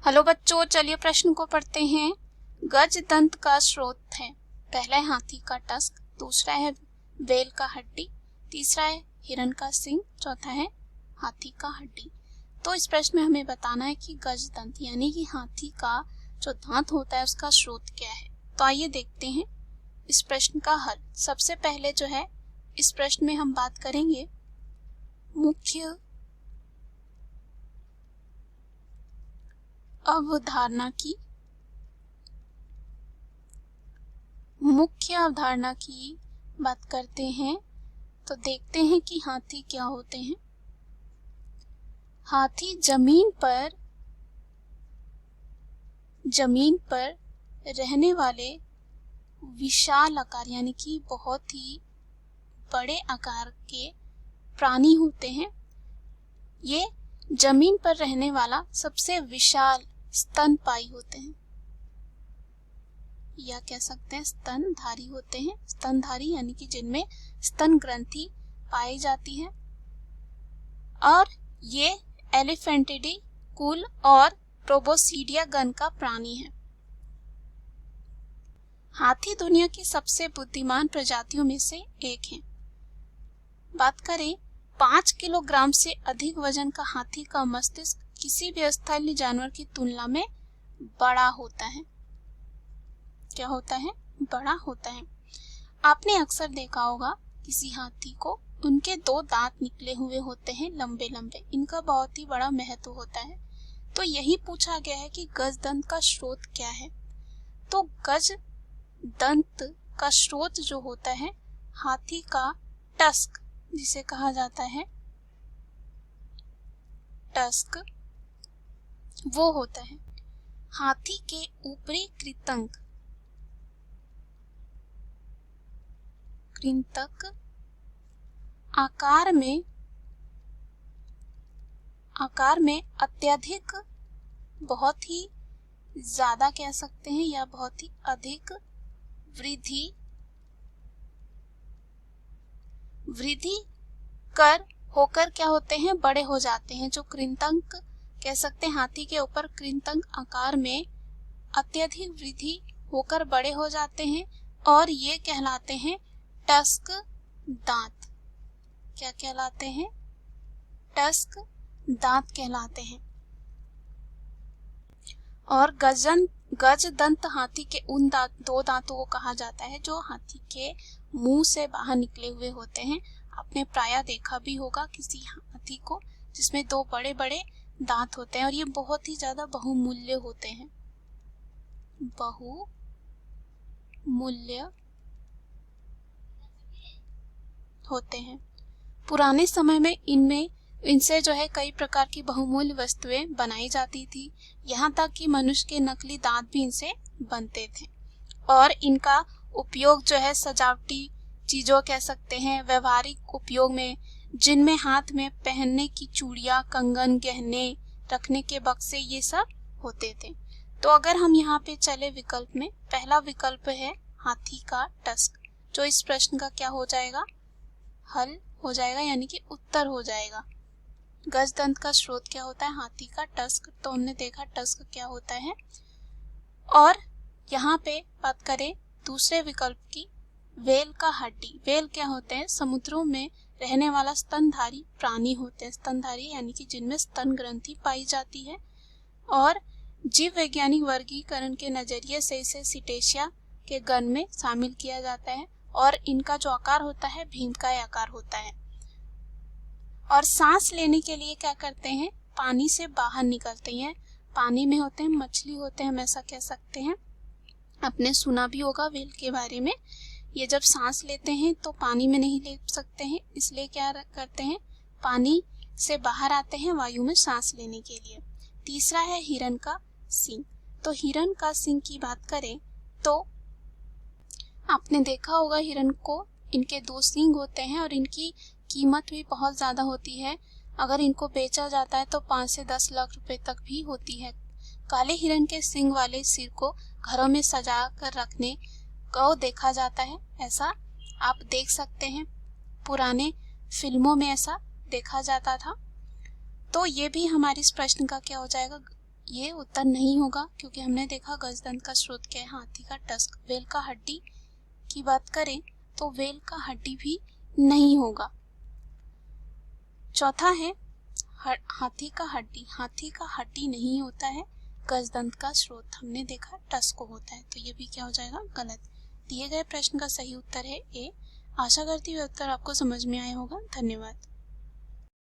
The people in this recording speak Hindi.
हेलो बच्चों, चलिए प्रश्न को पढ़ते हैं। गज दंत का स्रोत है। पहला है हाथी का टस्क, दूसरा है बैल का हड्डी, तीसरा है हिरण का सींग, चौथा है हाथी का हड्डी। तो इस प्रश्न में हमें बताना है कि गज दंत यानी कि हाथी का जो दांत होता है उसका स्रोत क्या है। तो आइए देखते हैं इस प्रश्न का हल। सबसे पहले जो है इस प्रश्न में हम बात करेंगे मुख्य अवधारणा की बात करते हैं। तो देखते हैं कि हाथी क्या होते हैं। हाथी जमीन पर रहने वाले विशाल आकार यानी कि बहुत ही बड़े आकार के प्राणी होते हैं। ये जमीन पर रहने वाला सबसे विशाल स्तनपायी होते हैं, या कह सकते हैं स्तनधारी होते हैं। स्तनधारी यानी कि जिनमें स्तन ग्रंथि पाई जाती है। और ये एलिफेंटिडी कुल और प्रोबोसीडिया गण का प्राणी है। हाथी दुनिया की सबसे बुद्धिमान प्रजातियों में से एक है। बात करें 5 किलोग्राम से अधिक वजन का हाथी का मस्तिष्क किसी भी स्थलीय जानवर की तुलना में बड़ा होता है। क्या होता है? बड़ा होता है। आपने अक्सर देखा होगा किसी हाथी को उनके 2 दांत निकले हुए होते हैं, लंबे लंबे। इनका बहुत ही बड़ा महत्व होता है। तो यही पूछा गया है कि गज दंत का स्रोत क्या है। तो गज दंत का स्रोत जो होता है हाथी का टस्क, जिसे कहा जाता है टस्क, वो होता है। हाथी के ऊपरी कृंतक आकार में अत्यधिक, बहुत ही ज्यादा कह सकते हैं, या बहुत ही अधिक वृद्धि कर होकर क्या होते हैं? बड़े हो जाते हैं। जो कृंतक कह सकते हैं, हाथी के ऊपर कृंतक आकार में अत्यधिक वृद्धि होकर बड़े हो जाते हैं और ये कहलाते हैं टस्क दांत। क्या कहलाते हैं? टस्क दांत कहलाते हैं। और गज दंत हाथी के उन 2 दांतों को कहा जाता है जो हाथी के मुंह से बाहर निकले हुए होते हैं। आपने प्रायः देखा भी होगा किसी हाथी को जिसमें 2 बड़े बड़े दांत होते हैं, और ये बहुत ही ज्यादा बहुमूल्य होते हैं। बहुमूल्य होते हैं। पुराने समय में इनसे जो है कई प्रकार की बहुमूल्य वस्तुएं बनाई जाती थी। यहाँ तक कि मनुष्य के नकली दांत भी इनसे बनते थे। और इनका उपयोग जो है सजावटी चीजों कह सकते हैं, व्यवहारिक उपयोग में, जिनमें हाथ में पहनने की चूड़ियां, कंगन, गहने रखने के बक्से, ये सब होते थे। तो अगर हम यहाँ पे चले विकल्प में, पहला विकल्प है हाथी का टस्क, जो इस प्रश्न का क्या हो जाएगा? हल हो जाएगा, यानी कि उत्तर हो जाएगा। गज दंत का स्रोत क्या होता है? हाथी का टस्क। तो हमने देखा टस्क क्या होता है। और यहाँ पे बात करें दूसरे विकल्प की, व्हेल का हड्डी। व्हेल क्या होते हैं? समुद्रों में रहने वाला स्तनधारी प्राणी होते हैं। स्तनधारी यानी कि जिनमें स्तन ग्रंथि पाई जाती है। और जीव वैज्ञानिक वर्गीकरण के नजरिए से इसे सिटेशिया के गण में शामिल किया जाता है। और इनका जो आकार होता है भीमकाय आकार होता है। और सांस लेने के लिए क्या करते हैं? पानी से बाहर निकलते हैं। पानी में होते हैं, मछली होते हैं, हम ऐसा कह सकते हैं। आपने सुना भी होगा व्हेल के बारे में। ये जब सांस लेते हैं तो पानी में नहीं ले सकते हैं, इसलिए क्या करते हैं? पानी से बाहर आते हैं वायु में सांस लेने के लिए। तीसरा है हिरण का सींग। तो हिरण का सींग की बात करें तो आपने देखा होगा हिरण को, इनके 2 सींग होते हैं और इनकी कीमत भी बहुत ज्यादा होती है। अगर इनको बेचा जाता है तो 5 से 10 लाख रुपए तक भी होती है। काले हिरण के सींग वाले सिर को घरों में सजा कर रखने को देखा जाता है। ऐसा आप देख सकते हैं, पुराने फिल्मों में ऐसा देखा जाता था। तो ये भी हमारे इस प्रश्न का क्या हो जाएगा? ये उत्तर नहीं होगा, क्योंकि हमने देखा गजदंत का स्रोत क्या है, हाथी का टस्क। वेल का हड्डी की बात करें तो वेल का हड्डी भी नहीं होगा। चौथा है हाथी का हड्डी। हाथी का हड्डी नहीं होता है, गजदंत का स्रोत हमने देखा टस्क होता है, तो ये भी क्या हो जाएगा, गलत। दिए गए प्रश्न का सही उत्तर है ए। आशा करती हूँ उत्तर आपको समझ में आया होगा। धन्यवाद।